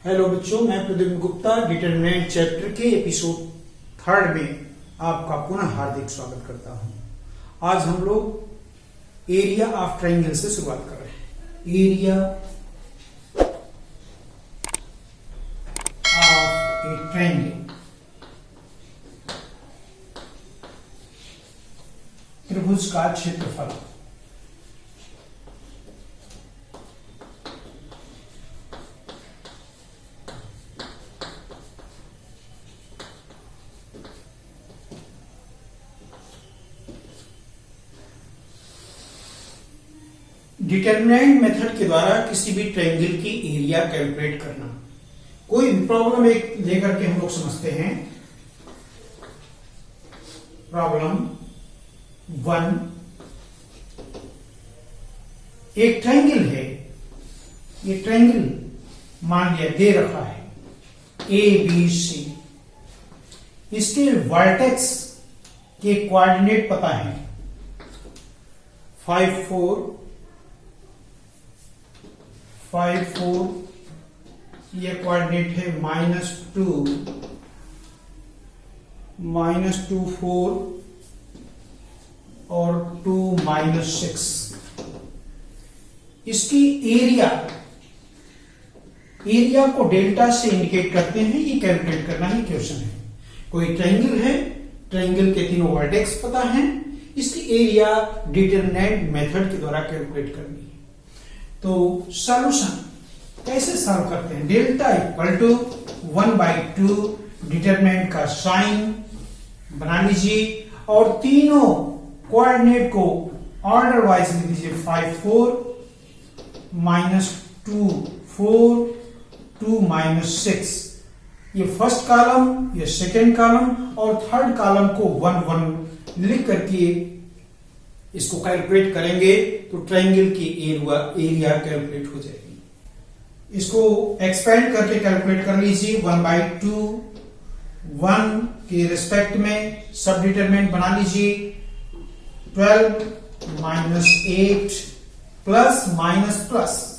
Hello बच्चों, मैं Pradeep Gupta determinant chapter के एपिसोड 3 में आपका पुनः हार्दिक स्वागत करता हूं। आज हम लोग एरिया ऑफ ट्रायंगल से शुरुआत कर रहे हैं। एरिया ऑफ ए ट्रायंगल, त्रिभुज का क्षेत्रफल। डिटरमिनेंट मेथड के द्वारा किसी भी ट्रायंगल की एरिया कैलकुलेट करना। कोई भी प्रॉब्लम एक लेकर के हम लोग समझते हैं। प्रॉब्लम 1, एक ट्रायंगल है। ये ट्रायंगल मान लिया दे रखा है ABC। इसके वर्टेक्स के कोऑर्डिनेट पता है 5, 4, 5, 4। ये कोऑर्डिनेट है -2, -2, 4 और 2, -6। इसकी एरिया को डेल्टा से इंडिकेट करते हैं। ये कैलकुलेट करना ही क्वेश्चन है। कोई ट्रायंगल है, ट्रायंगल के तीनों वर्टेक्स पता हैं, इसकी एरिया डिटरमिनेंट मेथड के द्वारा कैलकुलेट करनी है। तो सॉल्यूशन कैसे सॉल्व करते हैं? डेल्टा इक्वल टू 1/2 डिटरमिनेंट का साइन बना लीजिए और तीनों कोऑर्डिनेट को ऑर्डर वाइज लिख लीजिए। 5, 4, -2, 4, 2, -6। ये फर्स्ट कॉलम, ये सेकेंड कॉलम और थर्ड कॉलम को 1, 1 लिख करके इसको कैलकुलेट करेंगे तो ट्रायंगल की एरिया कैलकुलेट हो जाएगी। इसको एक्सपेंड करके कैलकुलेट कर लीजिए। 1/2, 1 के रिस्पेक्ट में सब डिटरमिनेंट बना लीजिए। 12 -8 प्लस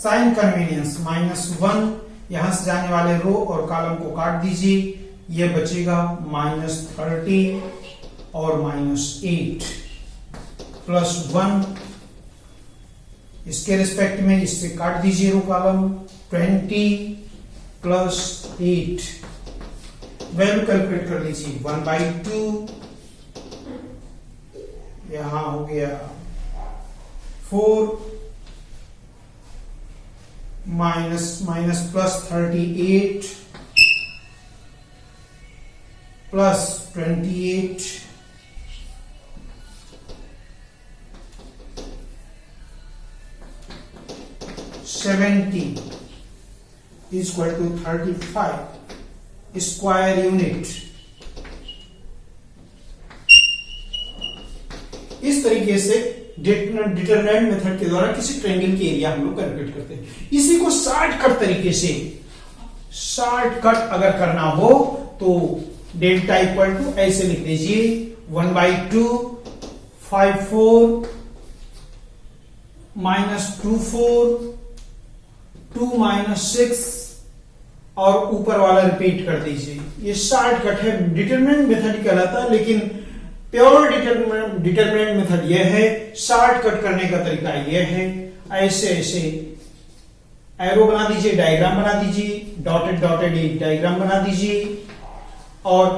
साइन कन्वीनियंस -1, यहां से जाने वाले रो और कॉलम को काट दीजिए। ये बचेगा -30 और -8 +1। इसके रिस्पेक्ट में इससे काट दीजिए रो कॉलम। 20 + 8 वैल्यू कैलकुलेट कर लीजिए। 1/2 यहां हो गया 4 +38 +28 70 = 35 स्क्वायर यूनिट। इस तरीके से डिटरमिनेंट मेथड के द्वारा किसी ट्रायंगल की एरिया हम लोग कैलकुलेट करते हैं। इसी को शॉर्टकट तरीके से अगर करना हो तो डेल्टा इक्वल टू ऐसे लिख लीजिए। 1/2 5, 4 -2, 4 2, -6 और ऊपर वाला रिपीट कर दीजिए। ये शॉर्टकट है, डिटरमिनेंट मेथड कहलाता है। लेकिन प्योर डिटरमिनेंट मेथड यह है, शॉर्टकट करने का तरीका यह है। ऐसे एरो बना दीजिए, डायग्राम बना दीजिए, डॉटेड एक डायग्राम बना दीजिए और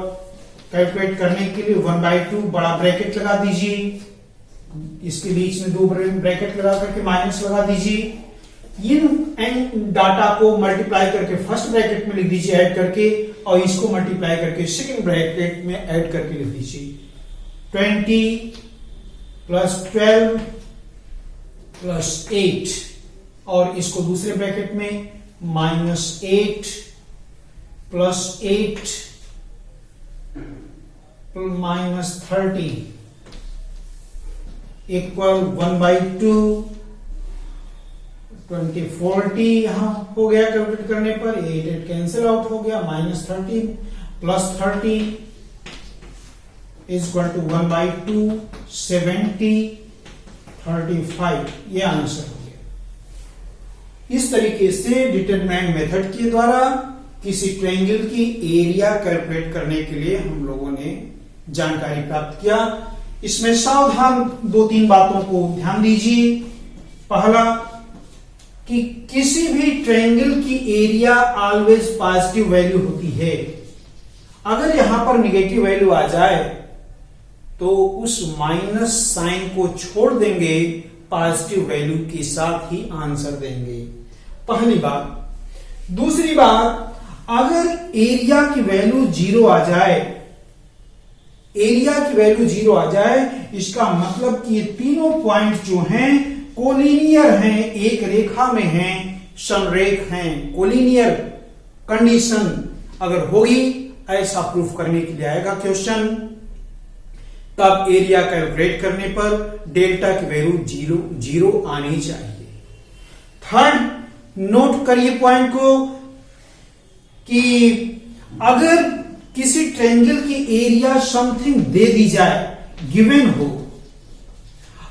कैलकुलेट करने के लिए 1/2 बड़ा ब्रैकेट लगा दीजिए। इसके बीच में 2 ब्रैकेट लगा करके माइनस लगा दीजिए। इन डाटा को मल्टीप्लाई करके फर्स्ट ब्रैकेट में लिख दीजिए ऐड करके, और इसको मल्टीप्लाई करके सेकंड ब्रैकेट में ऐड करके लिख दीजिए। 20 + 12 + 8 और इसको दूसरे ब्रैकेट में -8 + 8 -30 = 1/2 20, 40 यहां हो गया। कैलकुलेट करने पर 8 कैंसिल आउट हो गया। -13 + 30 = 1/2 70 35। ये आंसर हो गया। इस तरीके से डिटरमिनेंट मेथड के द्वारा किसी ट्रायंगल की एरिया कैलकुलेट करने के लिए हम लोगों ने जानकारी प्राप्त किया। इसमें सावधान 2-3 बातों को ध्यान दीजिए। पहला कि किसी भी ट्रायंगल की एरिया ऑलवेज पॉजिटिव वैल्यू होती है। अगर यहां पर निगेटिव वैल्यू आ जाए तो उस माइनस साइन को छोड़ देंगे, पॉजिटिव वैल्यू के साथ ही आंसर देंगे। पहली बात। दूसरी बात, अगर एरिया की वैल्यू 0 आ जाए, एरिया की वैल्यू 0 आ जाए, इसका मतलब कि ये तीनों पॉइंट जो हैं कोलिनियर हैं, एक रेखा में हैं, समरेख हैं। कोलिनियर कंडीशन अगर होगी, ऐसा प्रूफ करने के लिए आएगा क्वेश्चन, तब एरिया कैलकुलेट करने पर डेल्टा की वैल्यू 0 आनी चाहिए। थर्ड, नोट करिए पॉइंट को कि अगर किसी ट्रायंगल की एरिया समथिंग दे दी जाए, गिवन हो,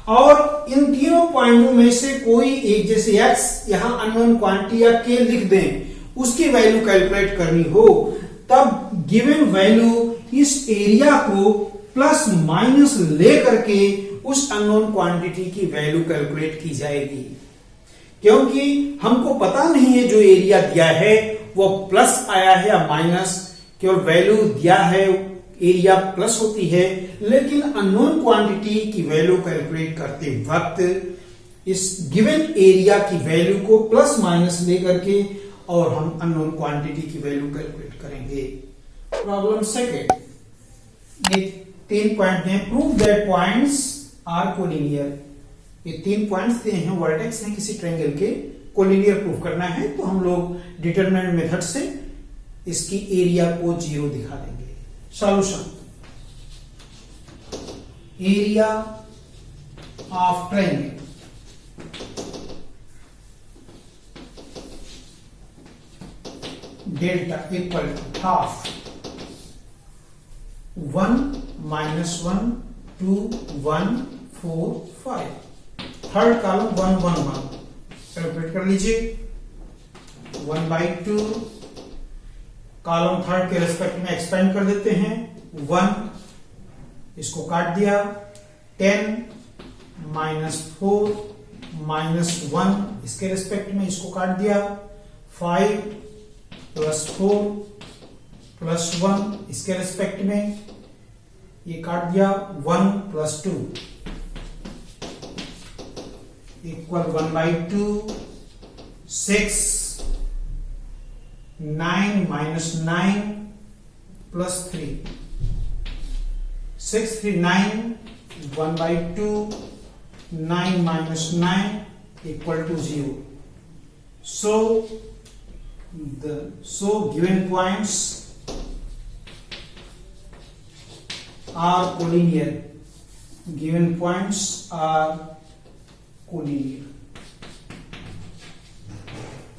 और इन तीनों पॉइंटों में से कोई एक, जैसे x यहां अननोन क्वांटिटी या k लिख दें, उसकी वैल्यू कैलकुलेट करनी हो, तब गिवन वैल्यू इस एरिया को प्लस माइनस ले करके उस अननोन क्वांटिटी की वैल्यू कैलकुलेट की जाएगी। क्योंकि हमको पता नहीं है जो एरिया दिया है वो प्लस आया है या माइनस, केवल वैल्यू दिया है, एरिया प्लस होती है, लेकिन अननोन क्वांटिटी की वैल्यू कैलकुलेट करते वक्त इस गिवन एरिया की वैल्यू को प्लस माइनस लेकर के और हम अननोन क्वांटिटी की वैल्यू कैलकुलेट करेंगे। प्रॉब्लम सेकेंड, ये 3 पॉइंट हैं। Prove that points are collinear. ये 3 पॉइंट्स दिए हैं, वर्टेक्स हैं किसी ट्रायंगल के, कोलिनियर प्रूफ करना है तो हम लोग डिटरमिनेंट मेथड से इसकी एरिया को 0 दिखा देंगे। Solution, area of triangle delta equal to half 1 - 1 2 1 4 5। Third column 1 1 1 calculate कर लीजिए। 1/2 कॉलम थर्ड के रेस्पेक्ट में एक्सपेंड कर देते हैं। 1 इसको काट दिया। 10 - 4 - 1 इसके रेस्पेक्ट में इसको काट दिया। 5 + 4 + 1 इसके रेस्पेक्ट में ये काट दिया। 1 + 2 equal 1/2 6 9 - 9 + 3 6 3 9 1/2 9 - 9 equal to 0. So given points are collinear. Given points are collinear.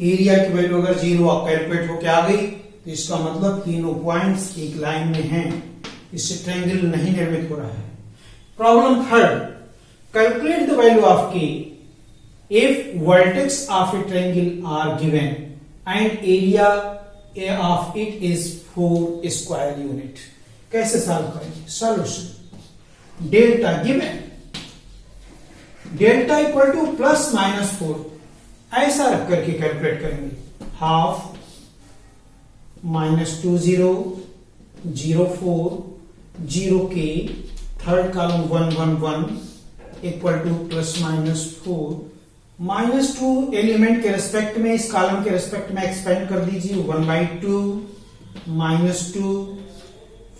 Area की वैल्यू अगर 0 कैलकुलेट होकर आ गई तो इसका मतलब तीनों पॉइंट्स एक लाइन में हैं, इससे ट्रायंगल नहीं निर्मित हो रहा है। Problem third, calculate the value of k if vertex of a triangle are given and area of it is 4 square unit. कैसे सॉल्व करेंगे? Solution, delta given, delta equal to ±4 ऐसा रख करके कैलकुलेट करेंगे। Half -2 0 0 4 0 k, third column 1 1 1 equal to ±4 -2 element के respect में, इस column के रेस्पेक्ट में एक्सपेंड कर दीजिए। 1/2 -2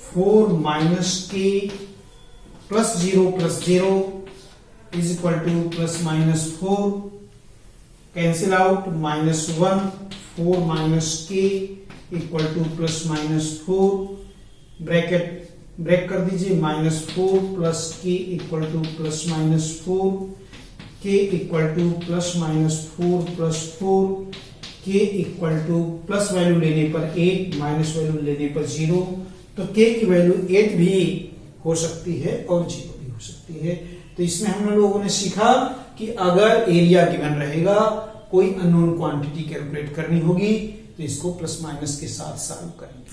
4 -k +0 +0 is equal to +-4 cancel out. -1 4 -k equal to +-4 bracket break कर दीजिए। -4 + k equal to +-4 k equal to +-4 + 4 k equal to plus value लेने पर 8 माइनस वैल्यू लेने पर 0, तो k की वैल्यू 8 भी हो सकती है और 0 भी हो सकती है। तो इसमें हम लोगों ने सीखा कि अगर एरिया गिवन रहेगा, कोई अननोन क्वांटिटी कैलकुलेट करनी होगी, तो इसको प्लस माइनस के साथ सॉल्व करेंगे।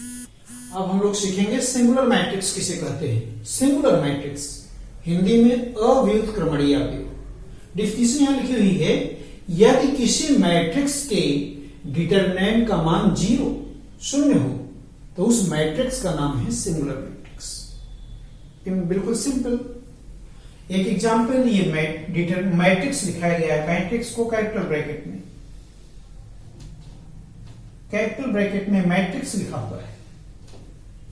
अब हम लोग सीखेंगे सिंगुलर मैट्रिक्स किसे कहते हैं। सिंगुलर मैट्रिक्स हिंदी में अव्युत्क्रमणीय अवयव। डिफिनेशन यहां लिखी हुई है, यदि किसी मैट्रिक्स के डिटरमिनेंट का मान 0 शून्य हो तो उस मैट्रिक्स का नाम है सिंगुलर मैट्रिक्स। बिल्कुल सिंपल। एक एग्जांपल, ये मैट्रिक्स लिखाया गया है। मैट्रिक्स को कैपिटल ब्रैकेट में मैट्रिक्स लिखा हुआ है।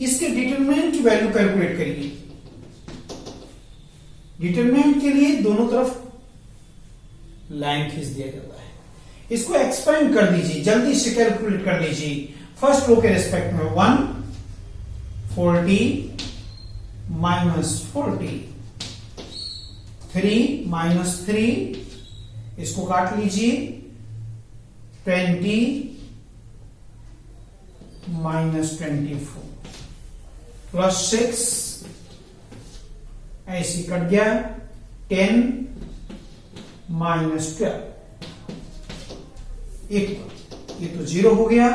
इसके डिटरमिनेंट की वैल्यू कैलकुलेट करिए। डिटरमिनेंट के लिए दोनों तरफ लाइन खींच दिया जाता है। इसको एक्सपेंड कर दीजिए, जल्दी से कैलकुलेट कर लीजिए। फर्स्ट रो के रेस्पेक्ट में 140 माइनस 40, 3 माइनस 3, इसको काट लीजिए, 20 माइनस 24 प्लस 6, ऐसे कट गया, 10 माइनस 12, ये तो 0 हो गया,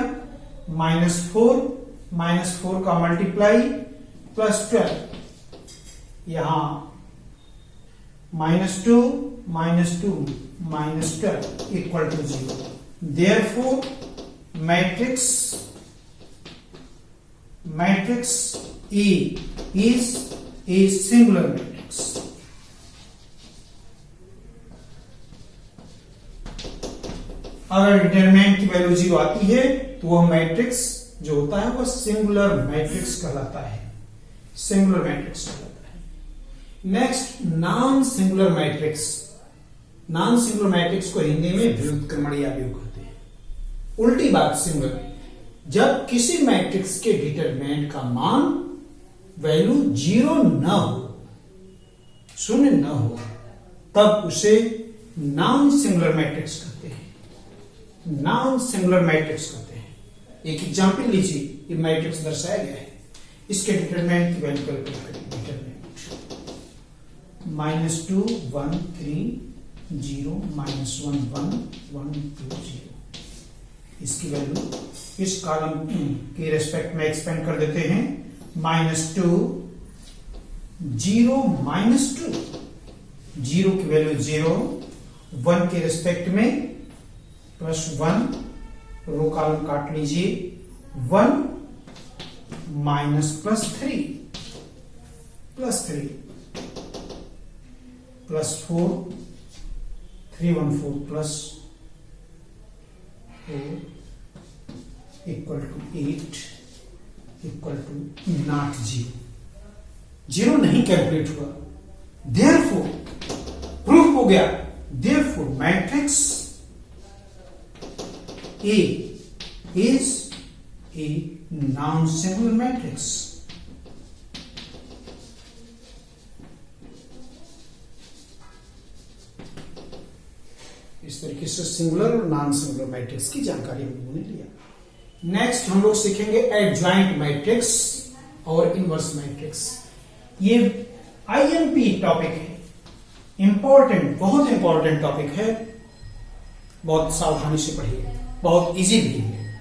-4 का मल्टीप्लाई प्लस 12, यहां -2 minus 12 equal to 0। Therefore matrix E is a singular matrix। अगर डिटरमिनेंट की वैल्यू 0 आती है तो वह मैट्रिक्स जो होता है वह सिंगुलर मैट्रिक्स कहलाता है। सिंगुलर मैट्रिक्स कहलाता है। Next, non singular matrix. Non singular matrix को हिंदी में व्युत्क्रमणीय अवयव कहते हैं। उल्टी बात सिंगुलर, जब किसी मैट्रिक्स के डिटरमिनेंट का मान वैल्यू 0 न हो, शून्य न हो, तब उसे नॉन सिंगुलर मैट्रिक्स कहते हैं। नॉन सिंगुलर मैट्रिक्स कहते हैं। एक एग्जांपल लीजिए, ये मैट्रिक्स दर्शाया गया है, इसके डिटरमिनेंट की वैल्यू कैलकुलेट करेंगे। डिटरमिनेंट -2 1 3 0 -1 1 1 2 0। इसकी वैल्यू इस कॉलम के रेस्पेक्ट में एक्सपेंड कर देते हैं। -2 0 -2, 0 की वैल्यू 0, 1 के रेस्पेक्ट में प्लस 1, रो कॉलम काट लीजिए, 1 minus plus 3 plus 4, 3 1 4 plus 4 equal to 8 equal to not 0 नहीं कैलकुलेट हुआ। देयरफॉर प्रूफ हो गया। Therefore matrix A is a non-singular matrix। इस तरीके से सिंगुलर और नॉन सिंगुलर मैट्रिक्स की जानकारी हम लोगों ने लिया। नेक्स्ट हम लोग सीखेंगे एडजॉइंट मैट्रिक्स और इनवर्स मैट्रिक्स। ये आईएमपी टॉपिक है, इंपॉर्टेंट, बहुत इंपॉर्टेंट टॉपिक है। बहुत सावधानी से पढ़िए, बहुत इजी भी है।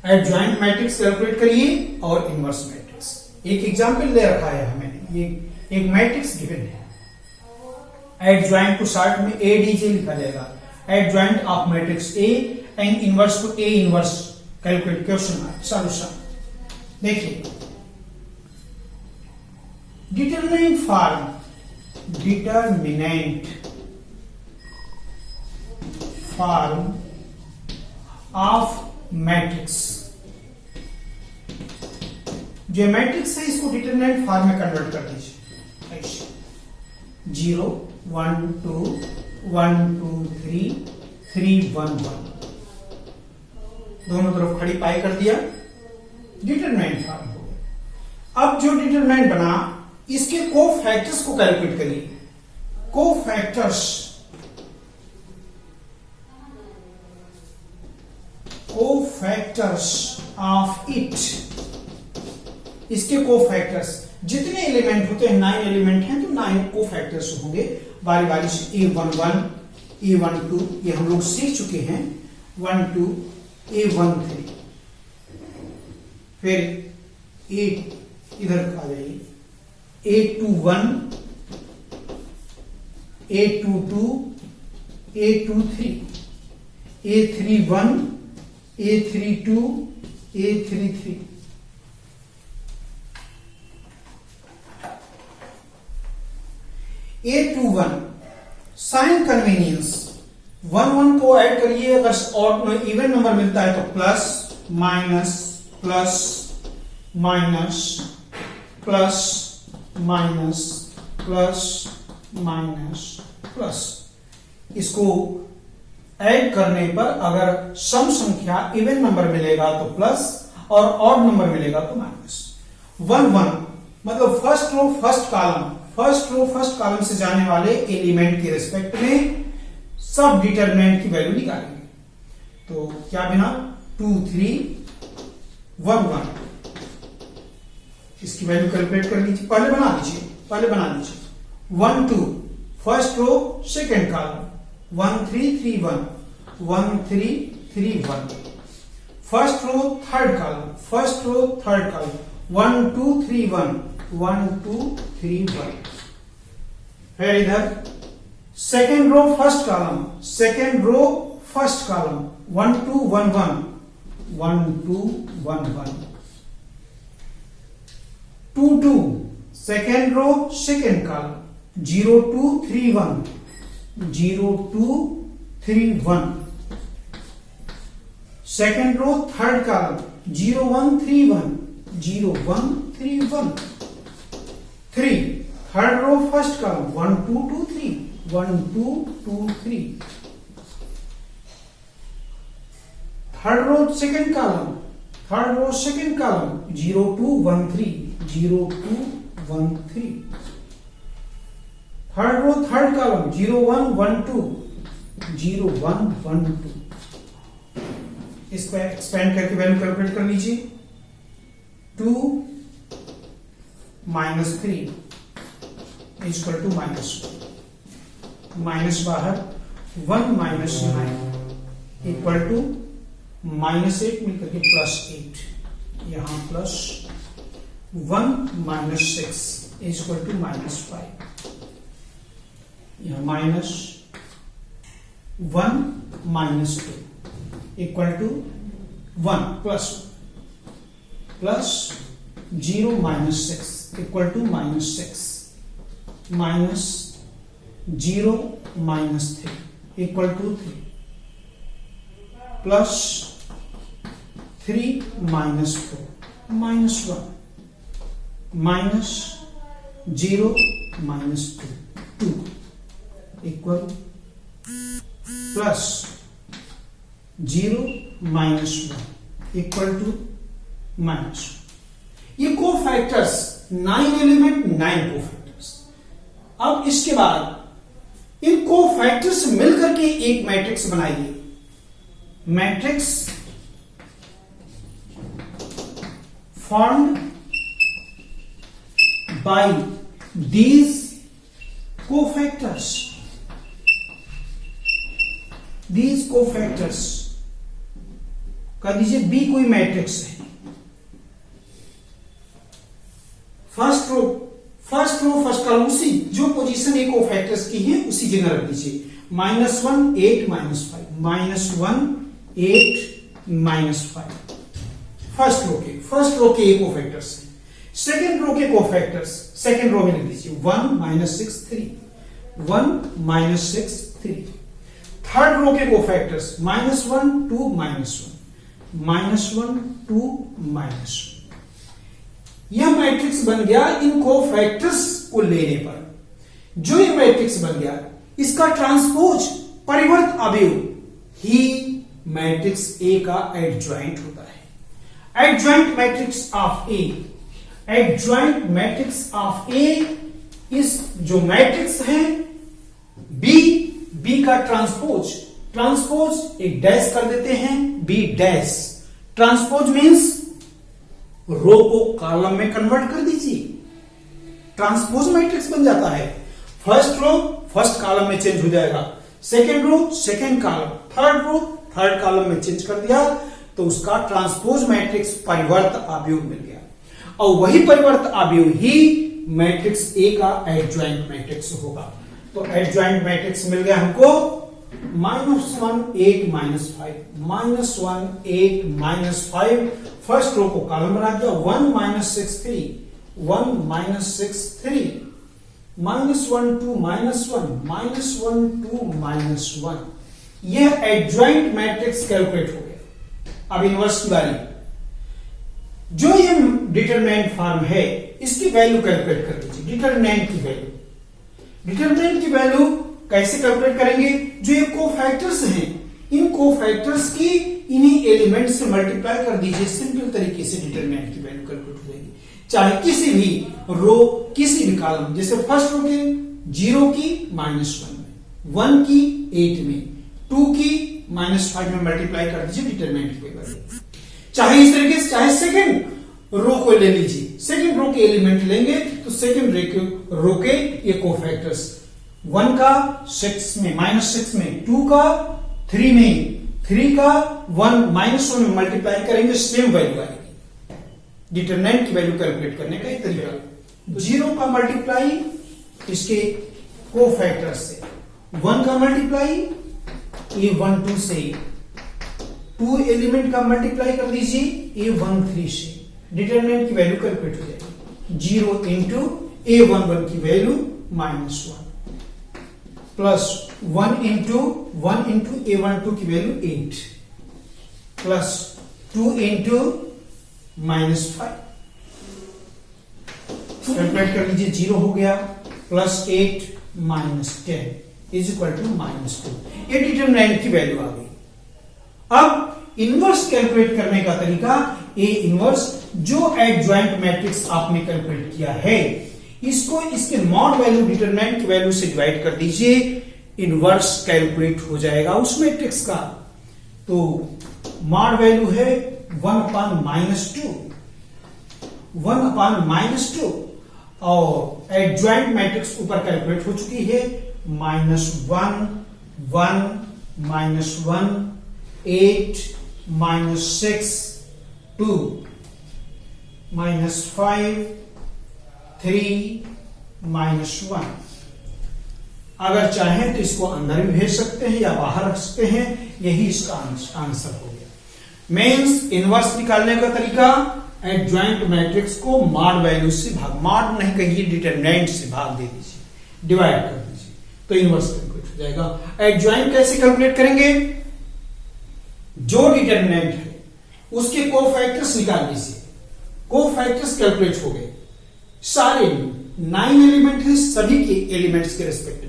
एडजॉइंट मैट्रिक्स कैलकुलेट करिए और इनवर्स मैट्रिक्स। एक एग्जांपल दे रखा है हमें, ये एक मैट्रिक्स गिवन है। एडजॉइंट को शॉर्ट में एडीजे लिखा जाएगा। Adjoint of matrix A and inverse को A inverse calculate. Question solution देखिए, डिटरमिनेंट फॉर्म ऑफ मैट्रिक्स। जो मैट्रिक्स है इसको डिटरमिनेंट फॉर्म में कन्वर्ट कर दीजिए। ऐसे 0 1 2 1 2 3 3 1 1, दोनों तरफ खड़ी पाई कर दिया, डिटरमिनेंट फॉर्म हो गया। अब जो डिटरमिनेंट बना, इसके कोफैक्टर्स को कैलकुलेट करिए। Cofactors of it. इसके कोफैक्टर्स जितने एलिमेंट होते हैं, 9 एलिमेंट हैं तो 9 कोफैक्टर्स होंगे। बारी बारी से A11 A12 ये हम लोग सीख चुके हैं। 1 2 A13, फिर इधर आ जाइए, A21, A22, A23, A31, A32, A33, A21 sign convenience, 1 1 को ऐड करिए, अगर और इवन नंबर मिलता है तो plus minus plus minus plus minus plus minus plus. इसको ऐड करने पर अगर सम संख्या इवन नंबर मिलेगा तो प्लस और ऑड नंबर मिलेगा तो माइनस। 1 1 मतलब फर्स्ट रो फर्स्ट कॉलम से जाने वाले एलिमेंट के रिस्पेक्ट में सब डिटरमिनेंट की वैल्यू निकालेंगे। तो क्या बिना 2 3 1 1, इसकी वैल्यू कैलकुलेट कर लीजिए, पहले बना लीजिए 1 2 first row second column 1 3 3 1 1 3 3 1, first row third column 1 2 3 1 1 2 3 1, फिर इधर second row first column 1 2 1 1 1 2 1 1, 2 2 second row second column 0 2 3 1 0 2 3 1, second row third column 0 1 3 1 0 1 3 1, 3 third row first column 1 2 2 3 1 2 2 3, third row second column 0 2 1 3 0 2 1 3, third row third column 0 1 1 2 0 1 1 2। इसको expand करके value calculate कर लीजिए, 2 minus 3 equal to minus बाहर 1 minus 9 equal to -8 मिलकर के +8, यहां plus 1 minus 6 equal to -5, यहां minus 1 minus 2 equal to 1 plus 0 minus 6 equal to -6 minus 0 minus 3 equal to 3 plus 3 minus 4 minus 1 minus 0 minus 2 equal plus 0 minus 1 equal to minus. ये cofactors 9 element 9 cofactors. अब इसके बाद इन cofactors मिलकर के एक matrix बनाइए। Matrix formed by these cofactors कह दीजिए बी कोई मैट्रिक्स है। फर्स्ट रो फर्स्ट कॉलम उसी जो पोजीशन ए कोफैक्टर्स की है उसी जगह रख दीजिए। -1 8 -5 -1 8 -5 फर्स्ट रो के कोफैक्टर्स है। सेकेंड रो के कोफैक्टर्स सेकेंड रो में लिख दीजिए 1 -6 3 1 -6 3। थर्ड रो के कोफैक्टर्स -1 2 -1 2 -1। यह मैट्रिक्स बन गया इन कोफैक्टर्स को लेने पर। जो ये मैट्रिक्स बन गया इसका ट्रांसपोज परिवर्त अवयव ही मैट्रिक्स ए का एडजॉइंट होता है। एडजॉइंट मैट्रिक्स ऑफ ए इस जो मैट्रिक्स है बी का ट्रांसपोज एक डैश कर देते हैं, बी डैश। ट्रांसपोज मींस रो को कॉलम में कन्वर्ट कर दीजिए, ट्रांसपोज मैट्रिक्स बन जाता है। फर्स्ट रो फर्स्ट कॉलम में चेंज हो जाएगा, second row second column, third row third column में चेंज कर दिया। तो उसका ट्रांसपोज मैट्रिक्स परिवर्त अवयव मिल गया, और वही परिवर्त अवयव ही मैट्रिक्स ए का एडजॉइंट मैट्रिक्स होगा। तो एडजॉइंट मैट्रिक्स मिल गया हमको -1 8 -5 -1 8 -5। फर्स्ट रो को कॉलम बना दिया, 1 -6 3 1 -6 3 -1 2 -1 -1 2 -1। यह एडजॉइंट मैट्रिक्स कैलकुलेट हो गया। अब इनवर्स की बारी, जो ये डिटरमिनेंट फॉर्म है इसकी वैल्यू कैलकुलेट कर लीजिए। डिटरमिनेंट की वैल्यू कैसे कैलकुलेट करेंगे? जो ये कोफैक्टर्स हैं, इन कोफैक्टर्स की इन्हीं एलिमेंट से मल्टीप्लाई कर दीजिए। सिंपल तरीके से डिटरमिनेंट की वैल्यू कैलकुलेट हो जाएगी, चाहे किसी भी रो किसी भी कॉलम, जैसे फर्स्ट रो के 0 की -1 में, 1 की 8 में, 2 की -5 में मल्टीप्लाई कर दीजिए डिटरमिनेंट की वैल्यू। चाहे इस तरीके से, चाहे सेकंड रो को ले लीजिए, सेकंड रो के एलिमेंट लेंगे तो सेकंड रो के ये कोफैक्टर्स, 1 का 6 में -6 में, 2 का 3 में, 3 का 1 -1 में मल्टीप्लाई करेंगे, सेम वैल्यू आएगी। डिटरमिनेंट की वैल्यू कैलकुलेट करने का एक तरीका, 0 का मल्टीप्लाई इसके कोफैक्टर से, 1 का मल्टीप्लाई A12 से, 2 एलिमेंट का मल्टीप्लाई कर दीजिए A13 से, डिटरमिनेंट की वैल्यू कैलकुलेट हो जाएगी। 0 इंटू A11 की वैल्यू -1 प्लस 1 इंटू A12 की वैल्यू 8 प्लस 2 इंटू -5, कैलकुलेट कर लीजिए, 0 हो गया, प्लस 8 -10 इज इक्वल टू -2। ये डिटरमिनेंट की वैल्यू आ गई। अब इनवर्स कैलकुलेट करने का तरीका, ए इनवर्स, जो एडजॉइंट मैट्रिक्स आपने कैलकुलेट किया है इसको इसके मॉड वैल्यू डिटरमिनेंट की वैल्यू से डिवाइड कर दीजिए, इनवर्स कैलकुलेट हो जाएगा उस मैट्रिक्स का। तो मॉड वैल्यू है 1/-2, 1/-2, और एडजॉइंट मैट्रिक्स ऊपर कैलकुलेट हो चुकी है, -1 1 -1 8 -6 2 -5 3 -1। अगर चाहें तो इसको अंदर भी भेज सकते हैं या बाहर रख सकते हैं, यही इसका आंसर हो गया। मींस इनवर्स निकालने का तरीका, एडजॉइंट मैट्रिक्स को मॉड वैल्यू से भाग, मॉड नहीं कहिए, डिटरमिनेंट से भाग दे दीजिए, डिवाइड कर दीजिए, तो इनवर्स कैलकुलेट हो जाएगा। एडजॉइंट कैसे कैलकुलेट करेंगे? जो डिटरमिनेंट है उसके कोफैक्टर्स निकाल लीजिए, कोफैक्टर्स कैलकुलेट हो गए, सारे 9 एलिमेंट हैं, सभी के एलिमेंट्स के रिस्पेक्ट में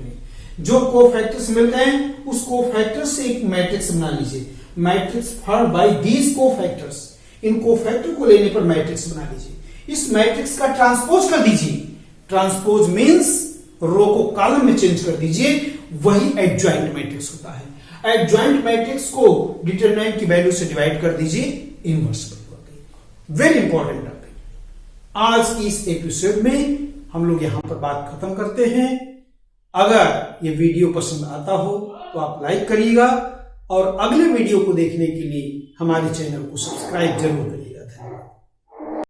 जो कोफैक्टर्स मिल गए उस कोफैक्टर से एक मैट्रिक्स बना लीजिए, matrix formed by these cofactors. In cofactor को लेने पर मैट्रिक्स बना लीजिए, इस मैट्रिक्स का ट्रांसपोज कर दीजिए, ट्रांसपोज मींस रो को कॉलम में चेंज कर दीजिए, वही एडजॉइंट मैट्रिक्स होता है। एडजॉइंट मैट्रिक्स को डिटरमिनेंट की वैल्यू से डिवाइड कर दीजिए, inverse value. Very important topic. आज की इस एपिसोड में हम लोग यहां पर बात खत्म करते हैं। अगर ये वीडियो पसंद आता हो तो आप लाइक करिएगा, और अगले वीडियो को देखने के लिए हमारे चैनल को सब्सक्राइब जरूर करिए।